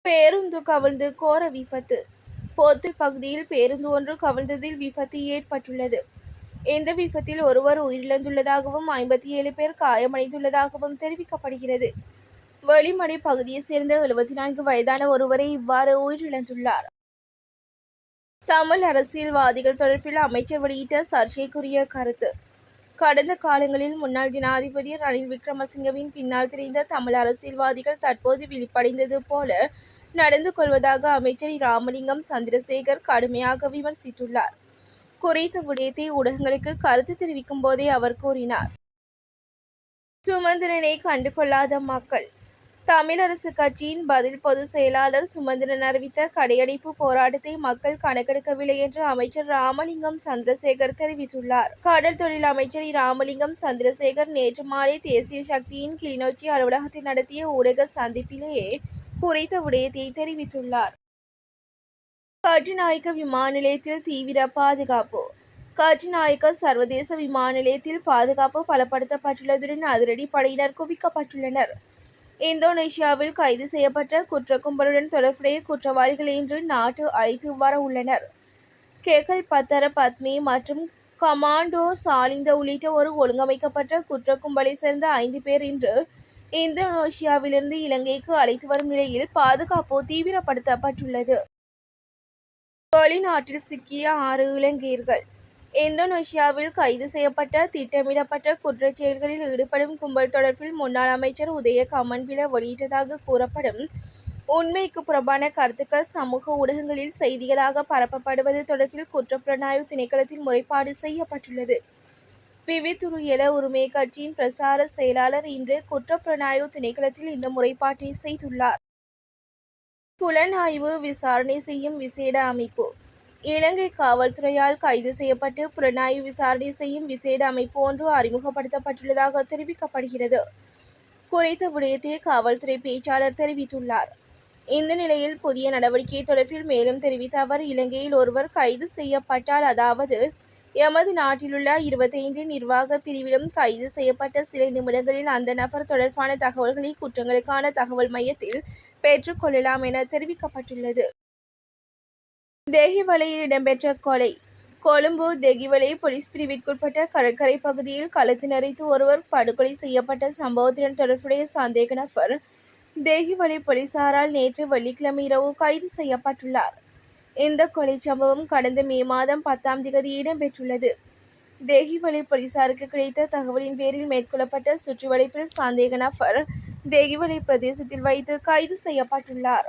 பேருந்து கவிழ்ந்து கோர விபத்து. போத்தல் பகுதியில் பேருந்து ஒன்று கவிழ்ந்ததில் விபத்து ஏற்பட்டுள்ளது. இந்த விபத்தில் ஒருவர் உயிரிழந்துள்ளதாகவும் 57 பேர் காயமடைந்துள்ளதாகவும் தெரிவிக்கப்படுகிறது. வெளிமடை பகுதியைச் சேர்ந்த 74 வயதான ஒருவரை இவ்வாறு உயிரிழந்துள்ளார். தமிழ் அரசியல்வாதிகள் தொடர்பில் அமைச்சர் வெளியிட்ட சர்ச்சைக்குரிய கருத்து. கடந்த காலங்களில் முன்னாள் ஜனாதிபதி ரணில் விக்ரமசிங்கவின் பின்னால் திரிந்த தமிழ் அரசியல்வாதிகள் தற்போது விழிப்படைந்தது போல நடந்து கொள்வதாக அமைச்சர் ராமலிங்கம் சந்திரசேகர் கடுமையாக விமர்சித்துள்ளார். குறித்த விடயத்தை ஊடகங்களுக்கு கருத்து தெரிவிக்கும் போதே அவர் கூறினார். சுமந்திரனை கண்டுகொள்ளாத மக்கள். தமிழரசு கட்சியின் பதில் பொதுச் செயலாளர் சுமந்திரன் அறிவித்த கடையடைப்பு போராட்டத்தை மக்கள் கணக்கெடுக்கவில்லை என்று அமைச்சர் ராமலிங்கம் சந்திரசேகர் தெரிவித்துள்ளார். கடல் தொழில் அமைச்சர் ராமலிங்கம் சந்திரசேகர் நேற்று மாலை தேசிய சக்தியின் கிளிநொச்சி அலுவலகத்தில் நடத்திய ஊடக சந்திப்பிலேயே குறித்த விடயத்தை தெரிவித்துள்ளார். கட்டுநாயக்க விமான நிலையத்தில் தீவிர பாதுகாப்பு. கட்டுநாயக்க சர்வதேச விமான நிலையத்தில் பாதுகாப்பு பலப்படுத்தப்பட்டுள்ளதுடன் அதிரடி படையினர் குவிக்கப்பட்டுள்ளனர். இந்தோனேசியாவில் கைது செய்யப்பட்ட குற்ற கும்பலுடன் தொடர்புடைய குற்றவாளிகள் இன்று நாட்டு அழைத்து வர உள்ளனர். கேகல் பத்தர பத்மி மற்றும் கமாண்டோ சாலிந்த உள்ளிட்ட ஒரு ஒழுங்கமைக்கப்பட்ட குற்ற கும்பலை சேர்ந்த 5 பேர் இன்று இந்தோனேசியாவிலிருந்து இலங்கைக்கு அழைத்து வரும் நிலையில் பாதுகாப்பு தீவிரப்படுத்தப்பட்டுள்ளது. வெளிநாட்டில் சிக்கிய 6 இலங்கையர்கள். இந்தோனேசியாவில் கைது செய்யப்பட்ட திட்டமிடப்பட்ட குற்றச் செயல்களில் ஈடுபடும் கும்பல் தொடர்பில் முன்னாள் அமைச்சர் உதய கமன்பில வெளியிட்டதாக கூறப்படும் உண்மைக்கு புறம்பான கருத்துக்கள் சமூக ஊடகங்களில் செய்திகளாக பரப்பப்படுவது தொடர்பில் குற்றப்புலனாய்வு திணைக்களத்தில் முறைப்பாடு செய்யப்பட்டுள்ளது. விவித்துருயல உரிமை கட்சியின் பிரசார செயலாளர் இன்று குற்றப்புலனாய்வு திணைக்களத்தில் இந்த முறைப்பாட்டை செய்துள்ளார். புலனாய்வு விசாரணை செய்யும் விசேட அமைப்பு. இலங்கை காவல்துறையால் கைது செய்யப்பட்டு புலனாய்வு விசாரணை செய்யும் விசேட அமைப்பு ஒன்று அறிமுகப்படுத்தப்பட்டுள்ளதாக தெரிவிக்கப்படுகிறது. குறித்த விடயத்தை காவல்துறை பேச்சாளர் தெரிவித்துள்ளார். இந்த நிலையில் புதிய நடவடிக்கை தொடர்பில் மேலும் தெரிவித்த அவர், இலங்கையில் ஒருவர் கைது செய்யப்பட்டால், அதாவது எமது நாட்டிலுள்ள 25 நிர்வாக பிரிவிலும் கைது செய்யப்பட்ட சில நிமிடங்களில் அந்த நபர் தொடர்பான தகவல்களை குற்றங்களுக்கான தகவல் மையத்தில் பெற்றுக் கொள்ளலாம் என தெரிவிக்கப்பட்டுள்ளது. தெஹிவளையில் இடம்பெற்ற கொலை. கொழும்பு தெஹிவளை போலீஸ் பிரிவிற்குட்பட்ட கடற்கரை பகுதியில் களத்து நெறித்து ஒருவர் படுகொலை செய்யப்பட்ட சம்பவத்துடன் தொடர்புடைய சந்தேக நபர் தெஹிவளை போலீசாரால் நேற்று வெள்ளிக்கிழமை இரவு கைது செய்யப்பட்டுள்ளார். இந்த கொலை சம்பவம் கடந்த மே மாதம் 10ஆம் திகதி இடம்பெற்றுள்ளது. தெஹிவளை போலீசாருக்கு கிடைத்த தகவலின் பேரில் மேற்கொள்ளப்பட்ட சுற்றிவளைப்பில் சந்தேக நபர் தெஹிவளை பிரதேசத்தில் வைத்து கைது செய்யப்பட்டுள்ளார்.